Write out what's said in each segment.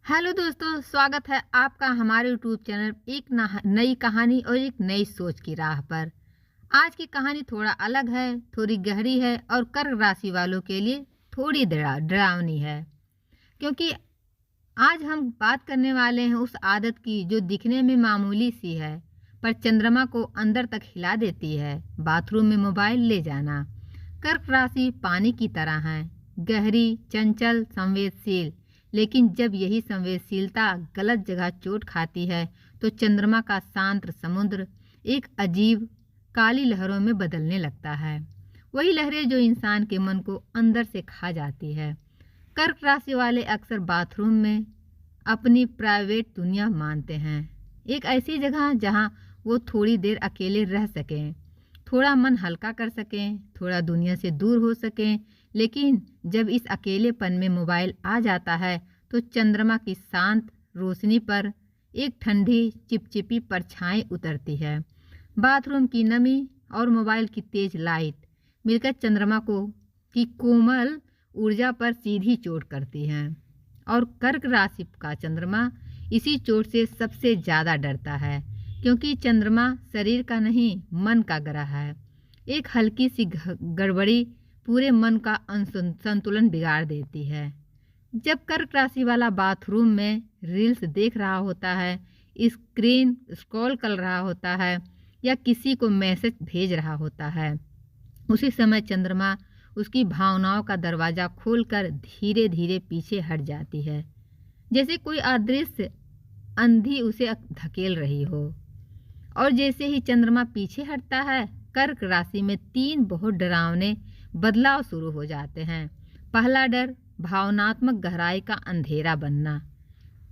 Hello दोस्तों, स्वागत है आपका हमारे यूट्यूब चैनल एक नई कहानी और एक नई सोच की राह पर। आज की कहानी थोड़ा अलग है, थोड़ी गहरी है और कर्क राशि वालों के लिए थोड़ी डरावनी है। क्योंकि आज हम बात करने वाले हैं उस आदत की जो दिखने में मामूली सी है पर चंद्रमा को अंदर तक हिला देती है। बाथरूम में मोबाइल ले जाना। कर्क राशि पानी की तरह है, गहरी, चंचल, संवेदनशील। लेकिन जब यही संवेदनशीलता गलत जगह चोट खाती है तो चंद्रमा का शांत समुद्र एक अजीब काली लहरों में बदलने लगता है। वही लहरें जो इंसान के मन को अंदर से खा जाती है। कर्क राशि वाले अक्सर बाथरूम में अपनी प्राइवेट दुनिया मानते हैं, एक ऐसी जगह जहां वो थोड़ी देर अकेले रह सकें, थोड़ा मन हल्का कर सकें, थोड़ा दुनिया से दूर हो सकें। लेकिन जब इस अकेलेपन में मोबाइल आ जाता है तो चंद्रमा की शांत रोशनी पर एक ठंडी चिपचिपी परछाई उतरती है। बाथरूम की नमी और मोबाइल की तेज लाइट मिलकर चंद्रमा को की कोमल ऊर्जा पर सीधी चोट करती हैं और कर्क राशि का चंद्रमा इसी चोट से सबसे ज़्यादा डरता है। क्योंकि चंद्रमा शरीर का नहीं, मन का ग्रह है। एक हल्की सी गड़बड़ी पूरे मन का संतुलन बिगाड़ देती है। जब कर्क राशि वाला बाथरूम में रील्स देख रहा होता है, स्क्रीन स्क्रॉल कर रहा होता है या किसी को मैसेज भेज रहा होता है, उसी समय चंद्रमा उसकी भावनाओं का दरवाज़ा खोलकर धीरे धीरे पीछे हट जाती है, जैसे कोई अदृश्य अंधी उसे धकेल रही हो। और जैसे ही चंद्रमा पीछे हटता है, कर्क राशि में 3 बहुत डरावने बदलाव शुरू हो जाते हैं। पहला डर, भावनात्मक गहराई का अंधेरा बनना।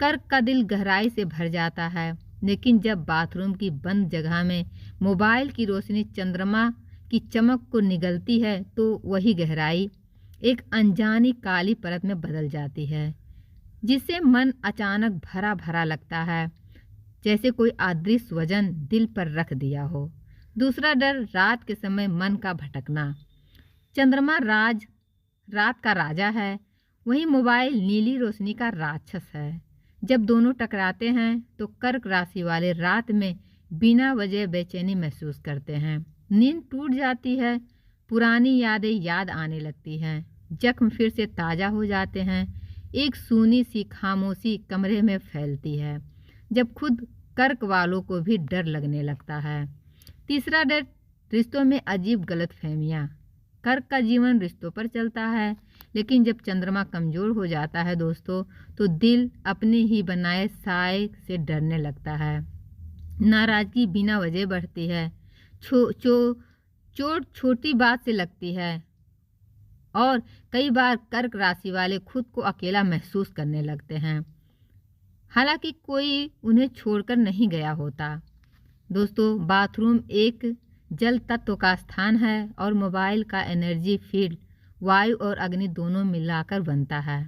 कर्क का दिल गहराई से भर जाता है, लेकिन जब बाथरूम की बंद जगह में मोबाइल की रोशनी चंद्रमा की चमक को निगलती है तो वही गहराई एक अनजानी काली परत में बदल जाती है, जिससे मन अचानक भरा भरा लगता है, जैसे कोई अदृश्य वजन दिल पर रख दिया हो। दूसरा डर, रात के समय मन का भटकना। चंद्रमा रात का राजा है, वहीं मोबाइल नीली रोशनी का राक्षस है। जब दोनों टकराते हैं तो कर्क राशि वाले रात में बिना वजह बेचैनी महसूस करते हैं। नींद टूट जाती है, पुरानी यादें याद आने लगती हैं, जख्म फिर से ताज़ा हो जाते हैं। एक सूनी सी खामोशी कमरे में फैलती है, जब खुद कर्क वालों को भी डर लगने लगता है। तीसरा डर, रिश्तों में अजीब गलतफहमियां। कर्क का जीवन रिश्तों पर चलता है, लेकिन जब चंद्रमा कमज़ोर हो जाता है दोस्तों, तो दिल अपने ही बनाए साए से डरने लगता है। नाराज़गी बिना वजह बढ़ती है, चोट छोटी बात से लगती है और कई बार कर्क राशि वाले खुद को अकेला महसूस करने लगते हैं, हालांकि कोई उन्हें छोड़कर नहीं गया होता। दोस्तों, बाथरूम एक जल तत्व का स्थान है और मोबाइल का एनर्जी फील्ड वायु और अग्नि दोनों मिलाकर बनता है।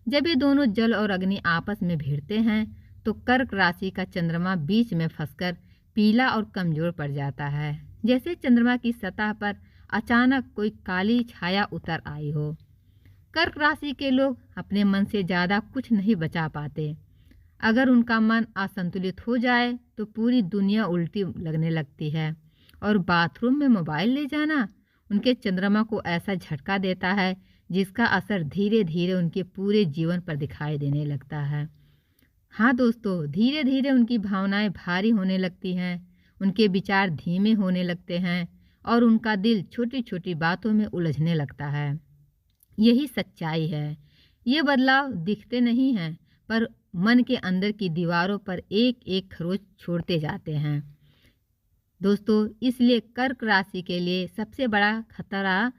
जब ये दोनों जल और अग्नि आपस में भिड़ते हैं तो कर्क राशि का चंद्रमा बीच में फंसकर पीला और कमज़ोर पड़ जाता है, जैसे चंद्रमा की सतह पर अचानक कोई काली छाया उतर आई हो। कर्क राशि के लोग अपने मन से ज़्यादा कुछ नहीं बचा पाते। अगर उनका मन असंतुलित हो जाए तो पूरी दुनिया उल्टी लगने लगती है और बाथरूम में मोबाइल ले जाना उनके चंद्रमा को ऐसा झटका देता है जिसका असर धीरे धीरे उनके पूरे जीवन पर दिखाई देने लगता है। हाँ दोस्तों, धीरे धीरे उनकी भावनाएं भारी होने लगती हैं, उनके विचार धीमे होने लगते हैं और उनका दिल छोटी छोटी बातों में उलझने लगता है। यही सच्चाई है। ये बदलाव दिखते नहीं हैं, पर मन के अंदर की दीवारों पर एक एक खरोंच छोड़ते जाते हैं। दोस्तों, इसलिए कर्क राशि के लिए सबसे बड़ा खतरा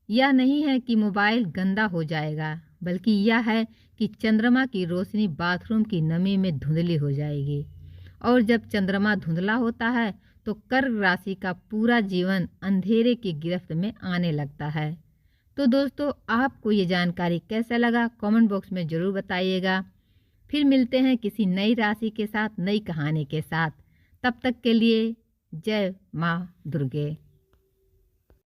यह नहीं है कि मोबाइल गंदा हो जाएगा, बल्कि यह है कि चंद्रमा की रोशनी बाथरूम की नमी में धुंधली हो जाएगी। और जब चंद्रमा धुंधला होता है तो कर्क राशि का पूरा जीवन अंधेरे की गिरफ्त में आने लगता है। तो दोस्तों, आपको ये जानकारी कैसा लगा कमेंट बॉक्स में ज़रूर बताइएगा। फिर मिलते हैं किसी नई राशि के साथ, नई कहानी के साथ। तब तक के लिए जय माँ दुर्गे।